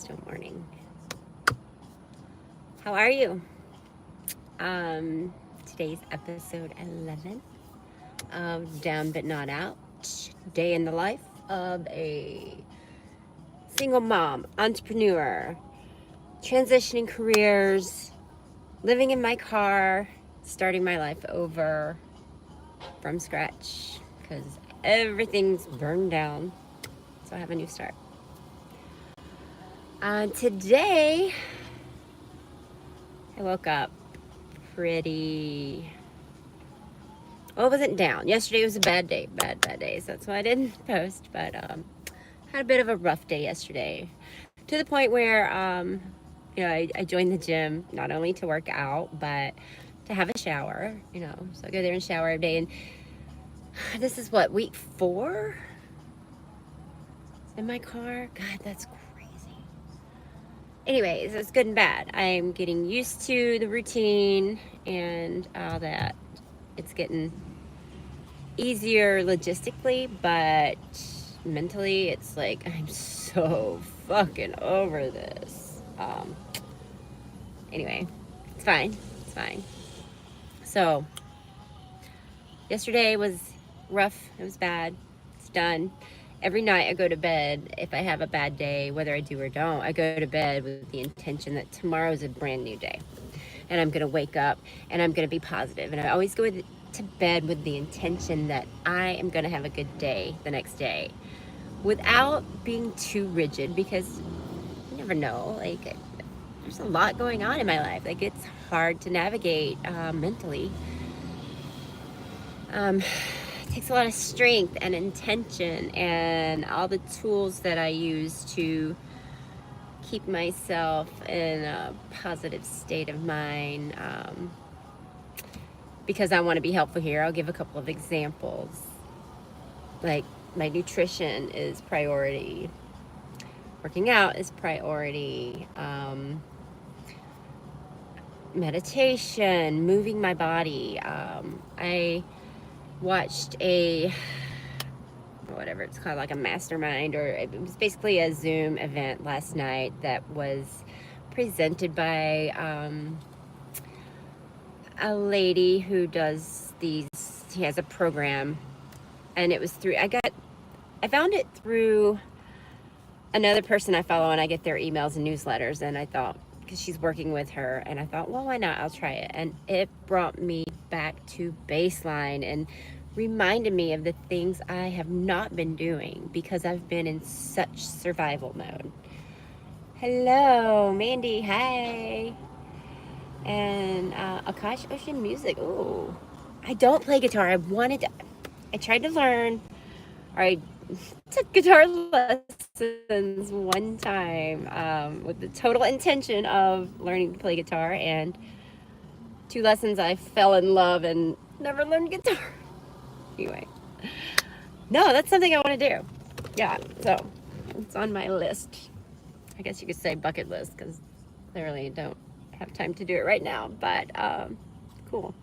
Xoxo morning. How are you? Today's episode 11 of Down But Not Out. Day in the life of a single mom, entrepreneur, transitioning careers, living in my car, starting my life over from scratch because everything's burned down. So I have a new start. Today, I woke up pretty. Well, it wasn't down. Yesterday was a bad day, bad day. So that's why I didn't post. But had a bit of a rough day yesterday, to the point where I joined the gym not only to work out but to have a shower. So I go there and shower every day. And this is what, week 4 in my car. God, that's crazy. Anyways, it's good and bad. I'm getting used to the routine and all that. It's getting easier logistically, but mentally it's like I'm so fucking over this. Anyway, it's fine. So yesterday was rough. It was bad. It's done. Every night I go to bed, if I have a bad day, whether I do or don't, I go to bed with the intention that tomorrow is a brand new day. And I'm going to wake up and I'm going to be positive. And I always go to bed with the intention that I am going to have a good day the next day without being too rigid, because you never know. Like, there's a lot going on in my life. Like, it's hard to navigate mentally. It takes a lot of strength and intention and all the tools that I use to keep myself in a positive state of mind, because I want to be helpful here. I'll give a couple of examples. Like, my nutrition is priority. Working out is priority. Meditation, moving my body. I watched whatever it's called, like a mastermind, or it was basically a Zoom event last night that was presented by a lady who does these. She has a program, and it was through. I found it through another person I follow, and I get their emails and newsletters, and I thought, because she's working with her, and I thought, well, why not? I'll try it. And it brought me back to baseline and reminded me of the things I have not been doing because I've been in such survival mode. Hello, Mandy. Hi. And Akash Ocean Music. Ooh, I don't play guitar. I tried to learn, or I took guitar lessons one time with the total intention of learning to play guitar, and 2 lessons I fell in love and never learned guitar. Anyway, no, that's something I want to do. Yeah, so it's on my list. I guess you could say bucket list, because clearly don't have time to do it right now, but cool.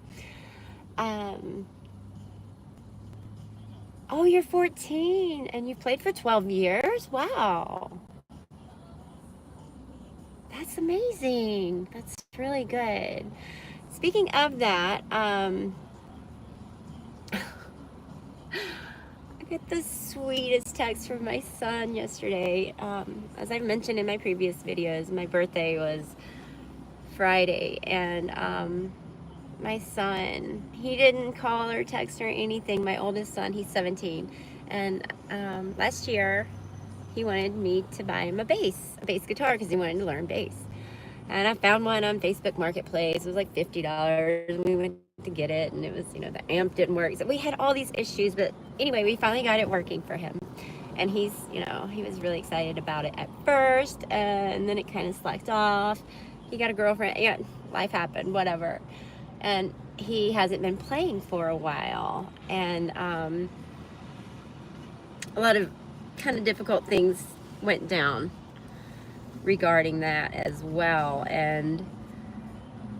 Oh, you're 14 and you've played for 12 years? Wow. That's amazing. That's really good. Speaking of that, I got the sweetest text from my son yesterday. As I've mentioned in my previous videos, my birthday was Friday, and my son, he didn't call or text or anything. My oldest son, he's 17, and last year he wanted me to buy him a bass guitar, because he wanted to learn bass. And I found one on Facebook Marketplace. It was like $50. We went to get it, and it was, the amp didn't work. So we had all these issues, but anyway, we finally got it working for him. And he was really excited about it at first, and then it kind of slacked off. He got a girlfriend. Yeah, life happened, whatever. And he hasn't been playing for a while. And a lot of kind of difficult things went down regarding that as well. And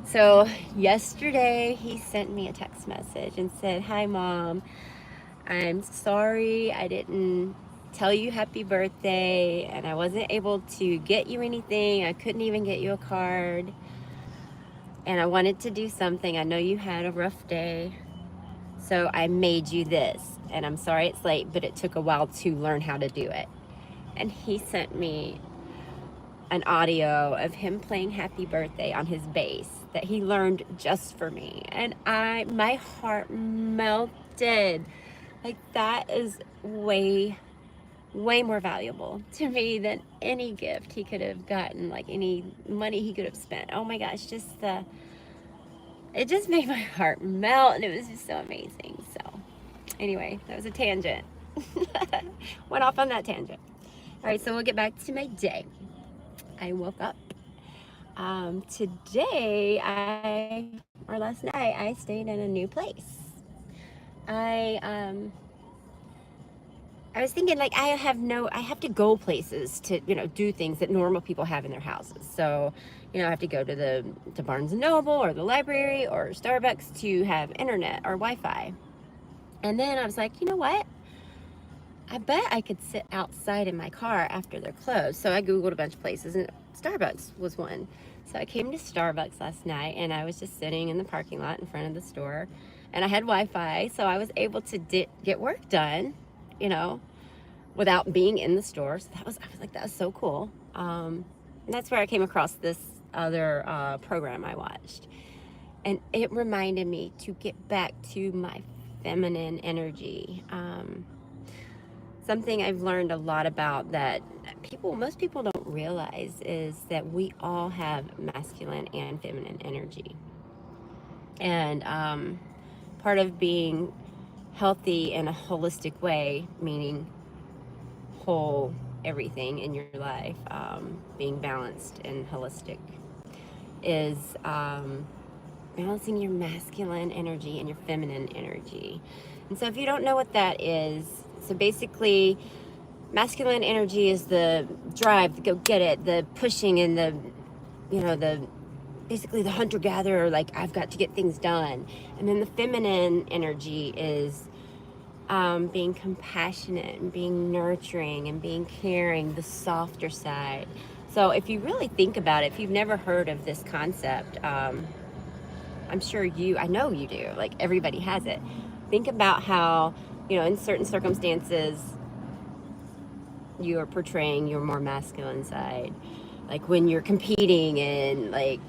so yesterday he sent me a text message and said, "Hi Mom, I'm sorry I didn't tell you happy birthday, and I wasn't able to get you anything. I couldn't even get you a card. And I wanted to do something. I know you had a rough day. So I made you this. And I'm sorry it's late, but it took a while to learn how to do it. And he sent me an audio of him playing Happy Birthday on his bass that he learned just for me. And my heart melted. Like, that is way more valuable to me than any gift he could have gotten, like any money he could have spent. Oh my gosh, it just made my heart melt, and it was just so amazing. So anyway, that was a tangent. Went off on that tangent. All right, so we'll get back to my day. I woke up. Today, last night, I stayed in a new place. I was thinking, like, I have to go places to, do things that normal people have in their houses. So, I have to go to Barnes & Noble or the library or Starbucks to have internet or Wi-Fi. And then I was like, you know what? I bet I could sit outside in my car after they're closed. So I Googled a bunch of places, and Starbucks was one. So I came to Starbucks last night, and I was just sitting in the parking lot in front of the store. And I had Wi-Fi, so I was able to get work done, without being in the store. So I was like, that was so cool. And that's where I came across this other program I watched. And it reminded me to get back to my feminine energy. Something I've learned a lot about that most people don't realize is that we all have masculine and feminine energy. And part of being healthy in a holistic way, meaning whole everything in your life, being balanced and holistic, is balancing your masculine energy and your feminine energy. And so if you don't know what that is, so basically masculine energy is the drive to go get it, the pushing, and basically the hunter-gatherer, like, I've got to get things done. And then the feminine energy is being compassionate and being nurturing and being caring, the softer side. So if you really think about it, if you've never heard of this concept, I'm sure I know you do, like everybody has it. Think about how, in certain circumstances, you are portraying your more masculine side. Like when you're competing and like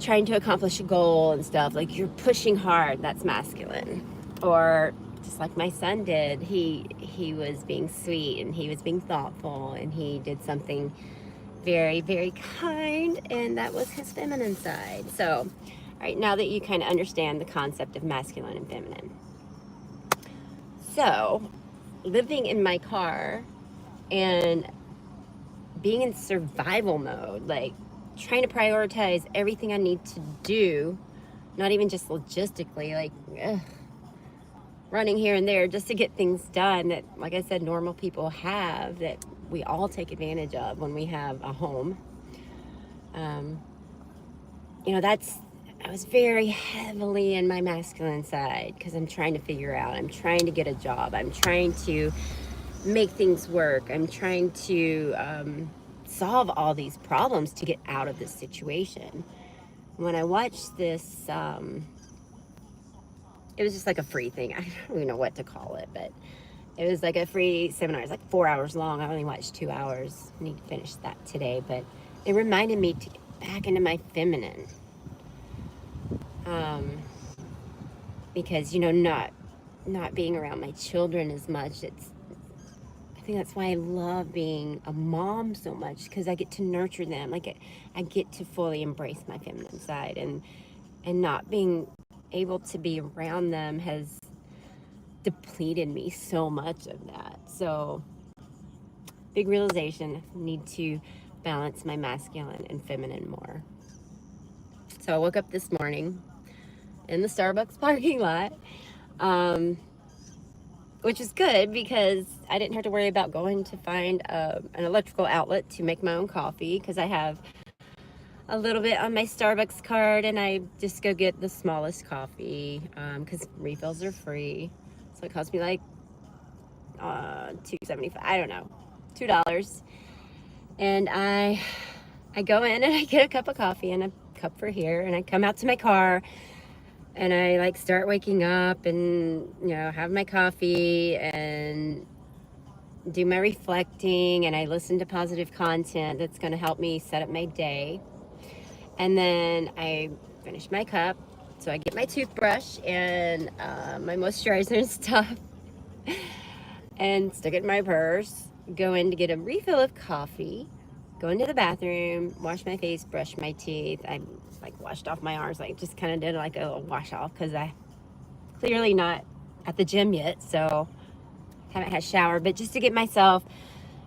trying to accomplish a goal and stuff, like you're pushing hard, that's masculine. Or just like my son did, he was being sweet and he was being thoughtful and he did something very, very kind, and that was his feminine side. So, all right, now that you kind of understand the concept of masculine and feminine. So, living in my car and being in survival mode, like trying to prioritize everything I need to do, not even just logistically, like running here and there just to get things done that, like I said, normal people have, that we all take advantage of when we have a home. I was very heavily in my masculine side because I'm trying to figure out, I'm trying to get a job, I'm trying to make things work, I'm trying to solve all these problems to get out of this situation. When I watched this, it was just like a free thing. I don't even know what to call it, but it was like a free seminar. It's like 4 hours long. I only watched 2 hours. I need to finish that today, but it reminded me to get back into my feminine. Because, not being around my children as much, I think that's why I love being a mom so much, because I get to nurture them. Like I get to fully embrace my feminine side, and not being able to be around them has depleted me so much of that. So big realization, I need to balance my masculine and feminine more. So I woke up this morning in the Starbucks parking lot, which is good because I didn't have to worry about going to find an electrical outlet to make my own coffee, because I have a little bit on my Starbucks card, and I just go get the smallest coffee because refills are free. So it cost me like $2.75, I don't know, $2. And I go in and I get a cup of coffee and a cup for here, and I come out to my car and I like start waking up and, you know, have my coffee and do my reflecting, and I listen to positive content that's going to help me set up my day. And then I finish my cup, so I get my toothbrush and my moisturizer and stuff and stick it in my purse, go in to get a refill of coffee, go into the bathroom, wash my face, brush my teeth. I like washed off my arms, like just kind of did like a little wash off because I clearly not at the gym yet, so haven't had a shower, but just to get myself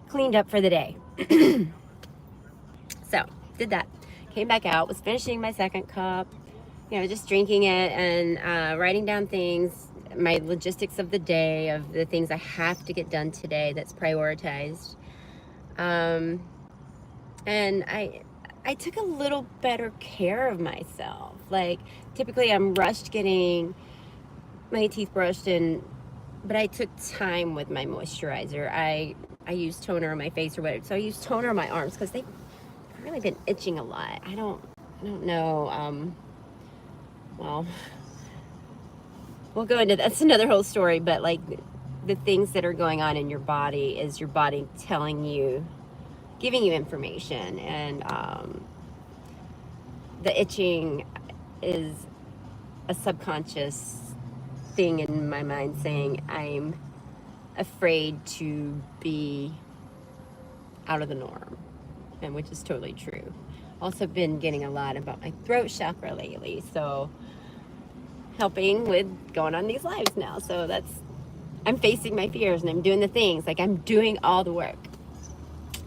cleaned up for the day. So did that, came back out, was finishing my second cup, you know, just drinking it and writing down things, my logistics of the day, of the things I have to get done today that's prioritized. And I took a little better care of myself. Like typically I'm rushed getting my teeth brushed, but I took time with my moisturizer. I use toner on my face or whatever, so I use toner on my arms because they've really been itching a lot. I don't know. Well, we'll go into that's another whole story, but like the things that are going on in your body is your body telling you, giving you information, and the itching is a subconscious thing in my mind saying I'm afraid to be out of the norm, and which is totally true. Also been getting a lot about my throat chakra lately, so helping with going on these lives now. So I'm facing my fears and I'm doing the things, like I'm doing all the work.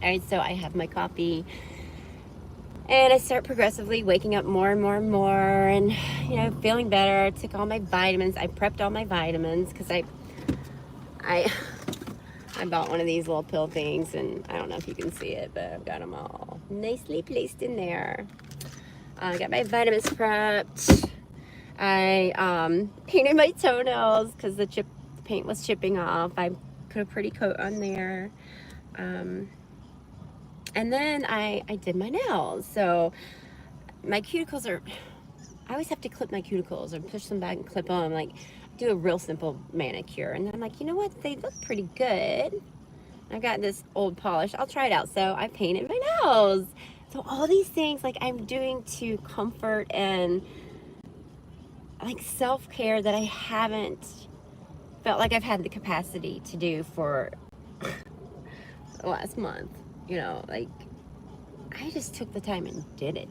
All right, so I have my coffee and I start progressively waking up more and more and more, and you know, feeling better. I took all my vitamins. I prepped all my vitamins because I bought one of these little pill things, and I don't know if you can see it, but I've got them all nicely placed in there. I got my vitamins prepped. I painted my toenails because the paint was chipping off. I put a pretty coat on there. And then I did my nails. So my cuticles I always have to clip my cuticles or push them back and clip them. Like, do a real simple manicure. And then I'm like, you know what? They look pretty good. I got this old polish. I'll try it out. So I painted my nails. So all these things like I'm doing to comfort and like self-care that I haven't felt like I've had the capacity to do for the last month. You know, like I just took the time and did it.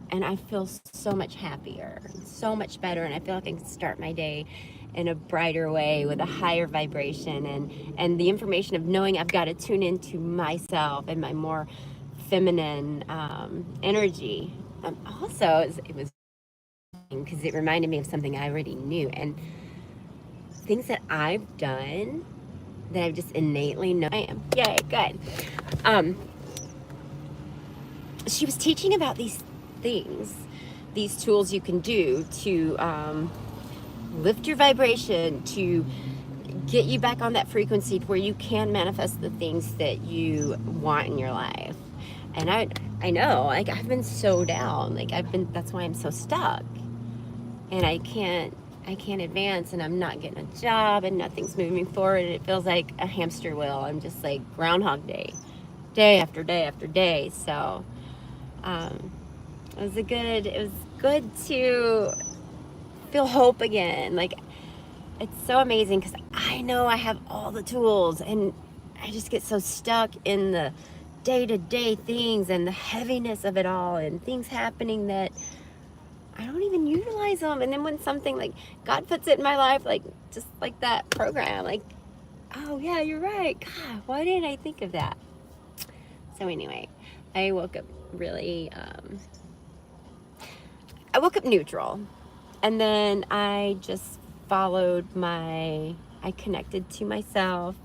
And I feel so much happier, so much better. And I feel like I can start my day in a brighter way with a higher vibration, and the information of knowing I've got to tune into myself and my more feminine energy. Also, it was because it reminded me of something I already knew, and things that I've done that I've just innately known I am. Yay, good. She was teaching about these things, these tools you can do to lift your vibration, to get you back on that frequency where you can manifest the things that you want in your life. And I know, like I've been so down, like that's why I'm so stuck, and I can't advance, and I'm not getting a job, and nothing's moving forward. It feels like a hamster wheel. I'm just like Groundhog Day, day after day after day. So it was good to feel hope again. Like it's so amazing because I know I have all the tools, and I just get so stuck in the day-to-day things and the heaviness of it all, and things happening that I don't even utilize them. And then when something like God puts it in my life, like just like that program, like, oh yeah, you're right. God, why didn't I think of that? So anyway, I woke up really, I woke up neutral, and then I just followed I connected to myself,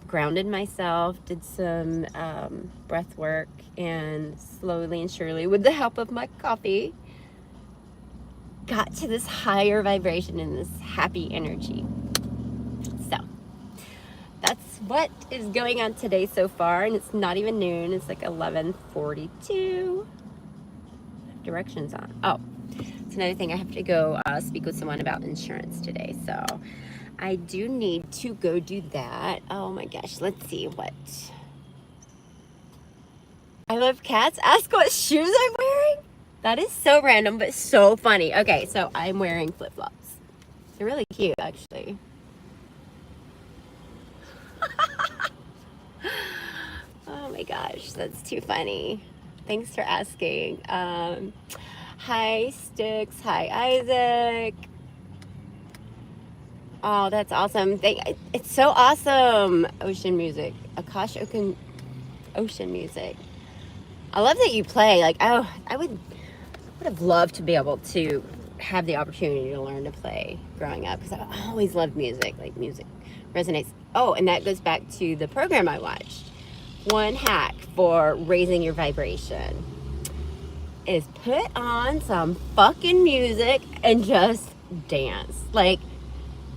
grounded myself, did some breath work, and slowly and surely, with the help of my coffee, got to this higher vibration and this happy energy. what is going on today so far? And it's not even noon. It's like 11:42. Directions on. Oh, it's another thing. I have to go speak with someone about insurance today. So I do need to go do that. Oh my gosh. Let's see what. I love cats. Ask what shoes I'm wearing. That is so random, but so funny. Okay, so I'm wearing flip-flops. They're really cute, actually. Oh my gosh, that's too funny. Thanks for asking. Hi, Sticks. Hi, Isaac. Oh, that's awesome. It's so awesome. Ocean music. Akash ocean music. I love that you play. Like, oh, I would have loved to be able to have the opportunity to learn to play growing up, because I always loved music. Like, music resonates. Oh, and that goes back to the program I watched. One hack for raising your vibration is put on some fucking music and just dance. Like,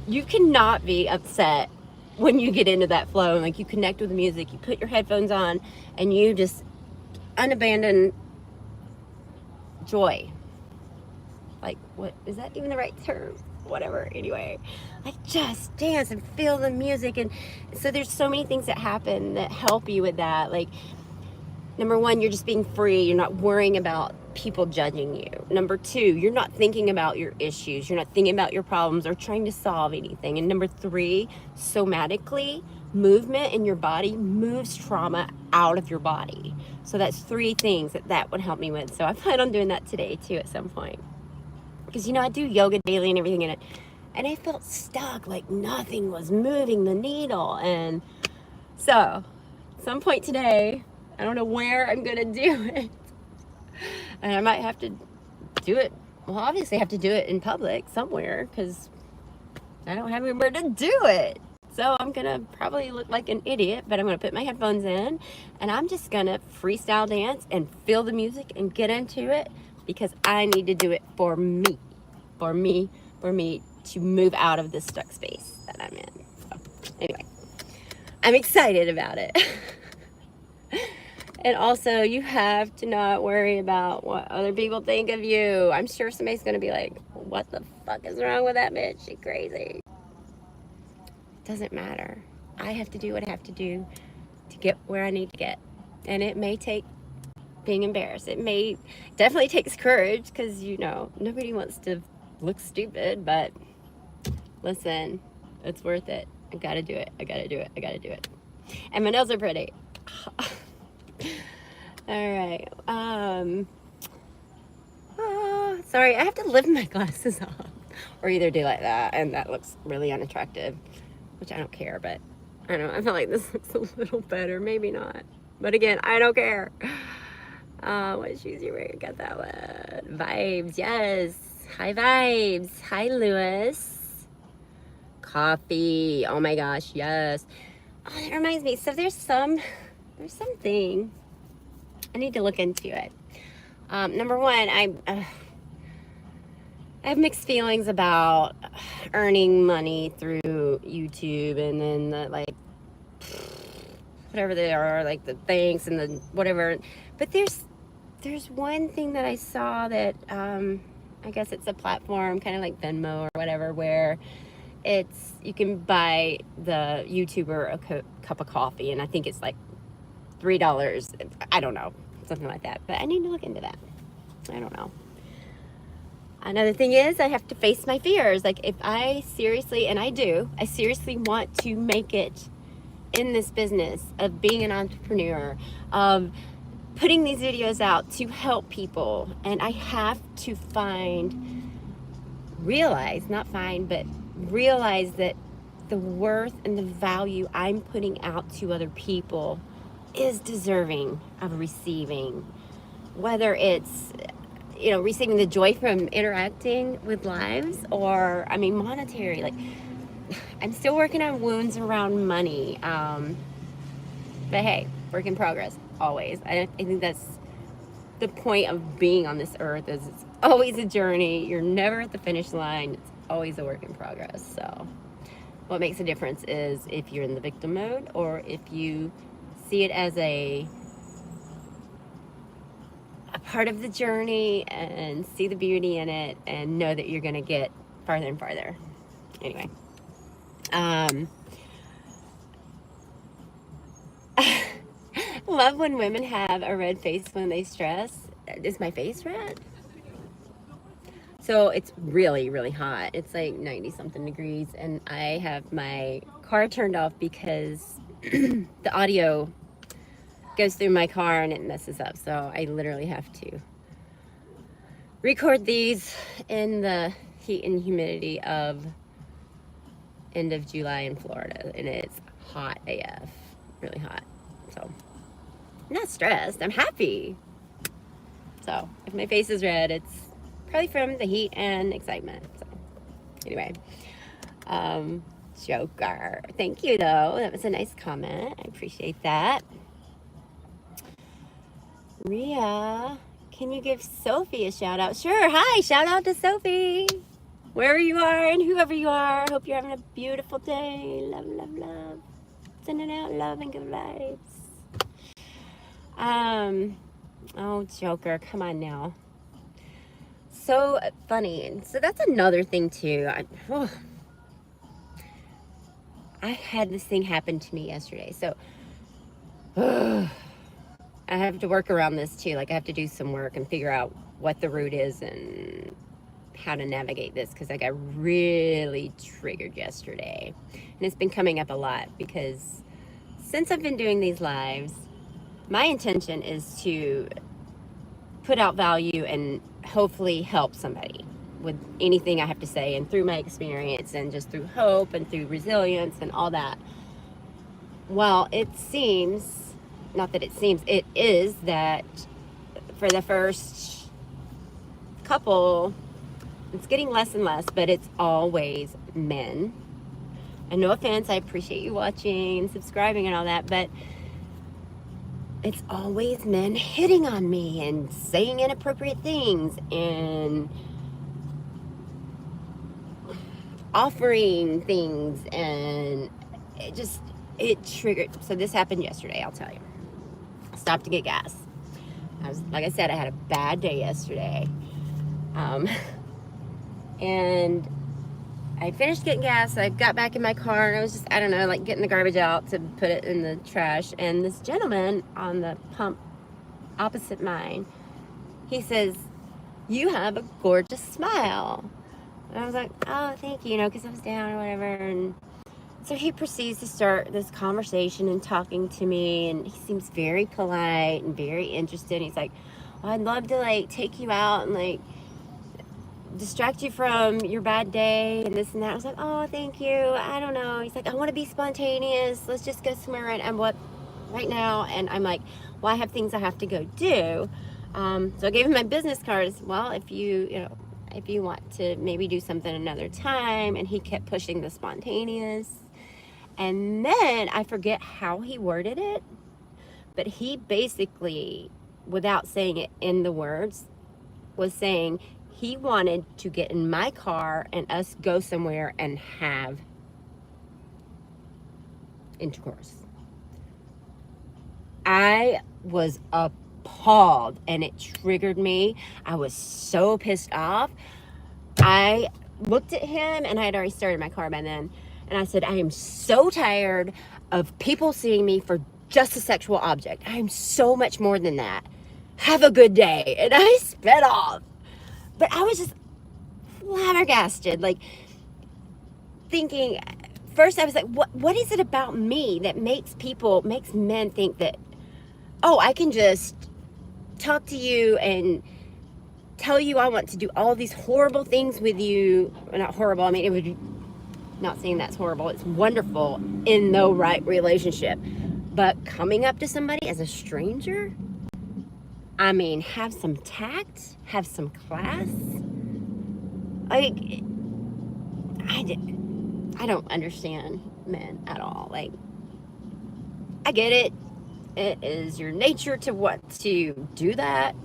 you cannot be upset when you get into that flow and like you connect with the music, you put your headphones on and you just unabandoned joy. Like, what is that even the right term? Whatever. Anyway, like, just dance and feel the music. And so there's so many things that happen that help you with that. Like, number one, you're just being free. You're not worrying about people judging you. Number two, you're not thinking about your issues. You're not thinking about your problems or trying to solve anything. And number three, somatically, movement in your body moves trauma out of your body. So that's three things that would help me with. So I plan on doing that today too at some point. Because, you know, I do yoga daily and everything in it. And I felt stuck, like nothing was moving the needle. And so, some point today, I don't know where I'm going to do it. And I might have to do it. Well, obviously I have to do it in public somewhere because I don't have anywhere to do it. So I'm going to probably look like an idiot, but I'm going to put my headphones in and I'm just going to freestyle dance and feel the music and get into it because I need to do it for me to move out of this stuck space that I'm in. So anyway, I'm excited about it. And also, you have to not worry about what other people think of you. I'm sure somebody's going to be like, what the fuck is wrong with that bitch? She's crazy. Doesn't matter. I have to do what I have to do to get where I need to get. And it may take being embarrassed. It may definitely takes courage because, you know, nobody wants to look stupid. But listen, it's worth it. I got to do it. I got to do it. I got to do it. And my nails are pretty. All right. Sorry, I have to lift my glasses off or either do like that, and that looks really unattractive, which I don't care, but I don't know. I feel like this looks a little better. Maybe not. But again, I don't care. What shoes you wearing? Got that one. Vibes, yes. Hi, Vibes. Hi, Lewis. Coffee. Oh my gosh, yes. Oh, that reminds me. So there's something. I need to look into it. Number one, I have mixed feelings about earning money through YouTube and then the, like, whatever they are, like the thanks and the whatever. But there's one thing that I saw that I guess it's a platform kind of like Venmo or whatever, where you can buy the YouTuber a cup of coffee, and I think it's like $3. I don't know, something like that. But I need to look into that. I don't know. Another thing is I have to face my fears. Like, if I seriously, and I seriously want to make it in this business of being an entrepreneur, of putting these videos out to help people, and I have to realize that the worth and the value I'm putting out to other people is deserving of receiving, whether it's, you know, receiving the joy from interacting with lives or, I mean, monetary. Like, I'm still working on wounds around money, but hey, work in progress always. I think that's the point of being on this earth, is it's always a journey. You're never at the finish line. It's always a work in progress. So What makes a difference is if you're in the victim mode or if you see it as a part of the journey and see the beauty in it and know that you're going to get farther and farther. Anyway. Love when women have a red face when they stress. Is my face red? So it's really, really hot. It's like 90 something degrees, and I have my car turned off because the audio goes through my car and it messes up. So I literally have to record these in the heat and humidity of end of July in Florida, and it's hot AF, really hot. So I'm not stressed, I'm happy. So if my face is red, it's probably from the heat and excitement. So anyway, Joker, thank you though, that was a nice comment, I appreciate that. Rhea, can you give Sophie a shout out? Sure. Hi, shout out to Sophie, wherever you are and whoever you are. Hope you're having a beautiful day. Love, love, love. Sending out love and good vibes. Oh, Joker, come on now. So funny. And so that's another thing too. I had this thing happen to me yesterday. So I have to work around this too. Like I have to do some work and figure out what the root is and how to navigate this, because I got really triggered yesterday. And it's been coming up a lot because since I've been doing these lives, my intention is to put out value and hopefully help somebody with anything I have to say, and through my experience and just through hope and through resilience and all that. Well, it seems, not that it seems, it is that for the first couple, it's getting less and less, but it's always men. And no offense, I appreciate you watching and subscribing and all that, but it's always men hitting on me and saying inappropriate things and offering things, and it triggered. So this happened yesterday, I'll tell you. I stopped to get gas. Like I said, I had a bad day yesterday. And I finished getting gas. I got back in my car and I was just, I don't know, like getting the garbage out to put it in the trash. And this gentleman on the pump opposite mine, he says, "You have a gorgeous smile." And I was like, "Oh, thank you," because I was down or whatever. And so he proceeds to start this conversation and talking to me, and he seems very polite and very interested. He's like, "Well, I'd love to like take you out and like distract you from your bad day and this and that." I was like, "Oh, thank you. I don't know." He's like, "I want to be spontaneous. Let's just go somewhere right now." And I'm like, "Well, I have things I have to go do." So I gave him my business card. Well, if you want to maybe do something another time. And he kept pushing the spontaneous. And then I forget how he worded it, but he basically, without saying it in the words, was saying he wanted to get in my car and us go somewhere and have intercourse. I was appalled and it triggered me. I was so pissed off. I looked at him, and I had already started my car by then, and I said, "I am so tired of people seeing me for just a sexual object. I am so much more than that. Have a good day." And I sped off. But I was just flabbergasted, like thinking, first I was like, what is it about me that makes men think that, oh, I can just talk to you and tell you I want to do all these horrible things with you. Well, not horrible, I mean, it would be, not saying that's horrible, it's wonderful in the right relationship. But coming up to somebody as a stranger, I mean, have some tact, have some class. Like, I don't understand men at all. Like, I get it. It is your nature to want to do that.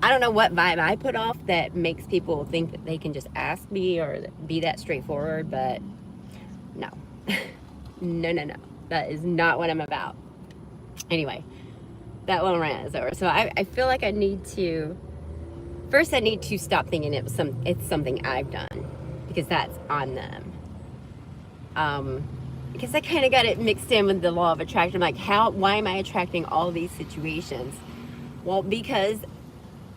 I don't know what vibe I put off that makes people think that they can just ask me or be that straightforward, but no. No. That is not what I'm about. Anyway, that little rant is over. So I feel like I need to stop thinking it's something I've done, because that's on them. Because I kind of got it mixed in with the law of attraction. I'm like, why am I attracting all these situations? Well, because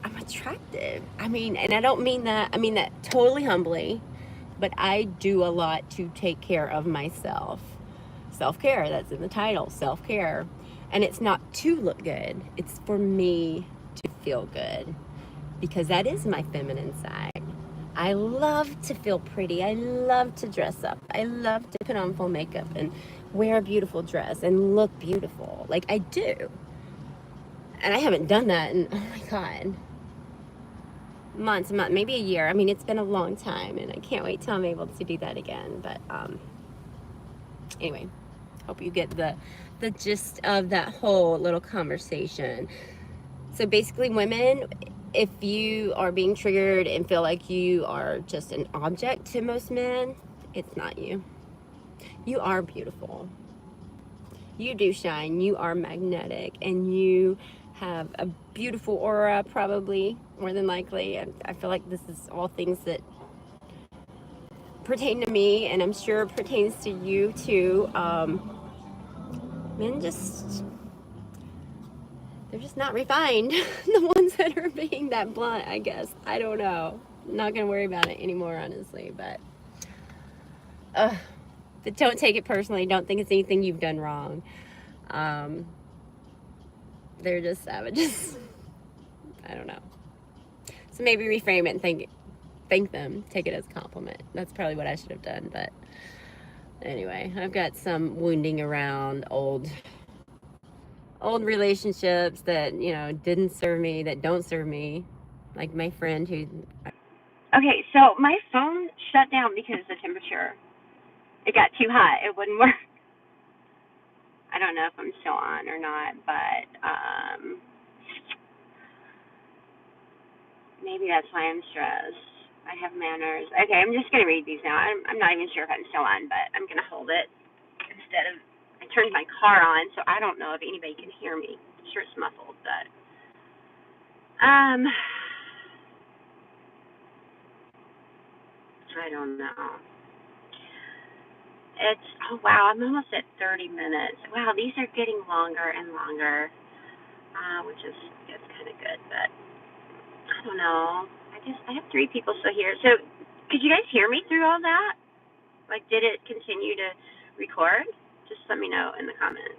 I'm attractive. I mean, and I don't mean that, I mean that totally humbly, but I do a lot to take care of myself. Self-care, that's in the title, self-care. And it's not to look good, it's for me to feel good, because that is my feminine side. I love to feel pretty. I love to dress up. I love to put on full makeup and wear a beautiful dress and look beautiful. Like, I do. And I haven't done that in, oh my God, months, maybe a year. I mean, it's been a long time, and I can't wait till I'm able to do that again. But anyway, hope you get the gist of that whole little conversation. So basically, women, if you are being triggered and feel like you are just an object to most men, it's not you. You are beautiful. You do shine. You are magnetic, and you have a beautiful aura, probably, more than likely. I feel like this is all things that pertain to me, and I'm sure pertains to you too. Men they're just not refined. The ones that are being that blunt, I guess. I don't know. I'm not gonna worry about it anymore, honestly, but don't take it personally. Don't think it's anything you've done wrong. They're just savages. I don't know. So maybe reframe it and thank them. Take it as a compliment. That's probably what I should have done, but anyway, I've got some wounding around old relationships that, didn't serve me, that don't serve me. Like my friend who... Okay, so my phone shut down because the temperature, it got too hot. It wouldn't work. I don't know if I'm still on or not, but maybe that's why I'm stressed. I have manners. Okay, I'm just going to read these now. I'm not even sure if I'm still on, but I'm going to hold it instead of... I turned my car on, so I don't know if anybody can hear me. I'm sure it's muffled, but... I don't know. Oh wow, I'm almost at 30 minutes. Wow, these are getting longer and longer, which is kind of good, but I don't know. I guess I have 3 people still here. So, could you guys hear me through all that? Like, did it continue to record? Just let me know in the comments.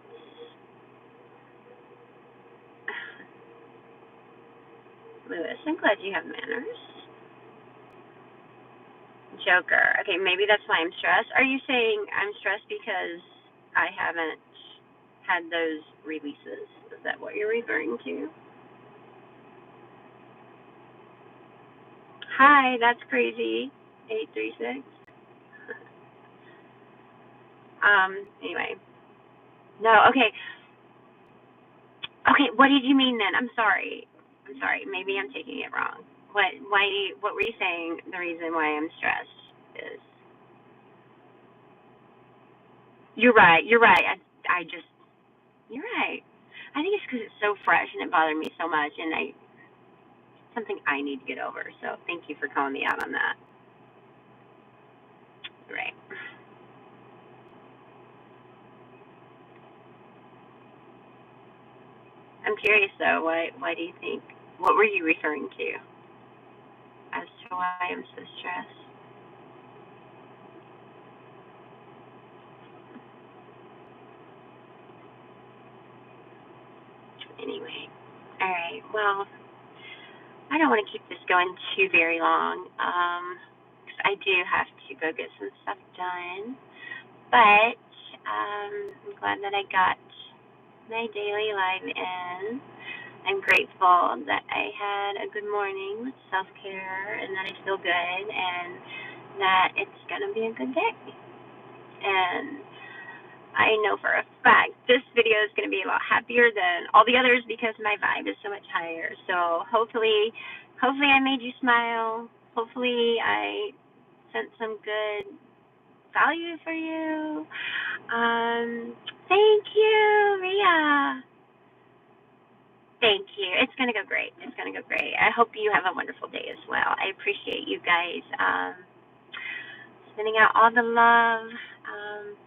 Lewis, I'm glad you have manners. Joker. Okay, maybe that's why I'm stressed. Are you saying I'm stressed because I haven't had those releases? Is that what you're referring to? Hi, that's crazy. 836. Anyway. No, okay. Okay, what did you mean then? I'm sorry. Maybe I'm taking it wrong. What were you saying the reason why I'm stressed is? You're right. You're right. You're right. I think it's because it's so fresh and it bothered me so much, and something I need to get over. So thank you for calling me out on that. Right. I'm curious though. Why do you think? What were you referring to as to why I'm so stressed? Anyway, all right. Well, I don't want to keep this going too very long. 'Cause I do have to go get some stuff done. But I'm glad that I got my daily live in. I'm grateful that I had a good morning with self-care and that I feel good and that it's going to be a good day. And I know for a fact this video is going to be a lot happier than all the others because my vibe is so much higher. So hopefully I made you smile. Hopefully I sent some good value for you. Thank you, Ria. Thank you. It's going to go great. It's going to go great. I hope you have a wonderful day as well. I appreciate you guys sending out all the love.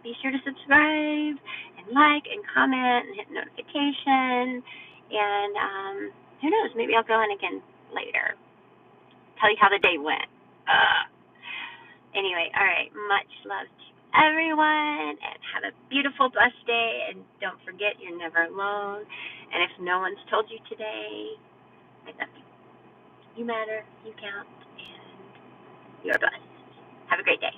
Be sure to subscribe and like and comment and hit notification. And who knows, maybe I'll go in again later. Tell you how the day went. Anyway, all right. Much love to everyone, and have a beautiful, blessed day. And don't forget, you're never alone. And if no one's told you today, I love you. You matter, you count, and you're blessed. Have a great day.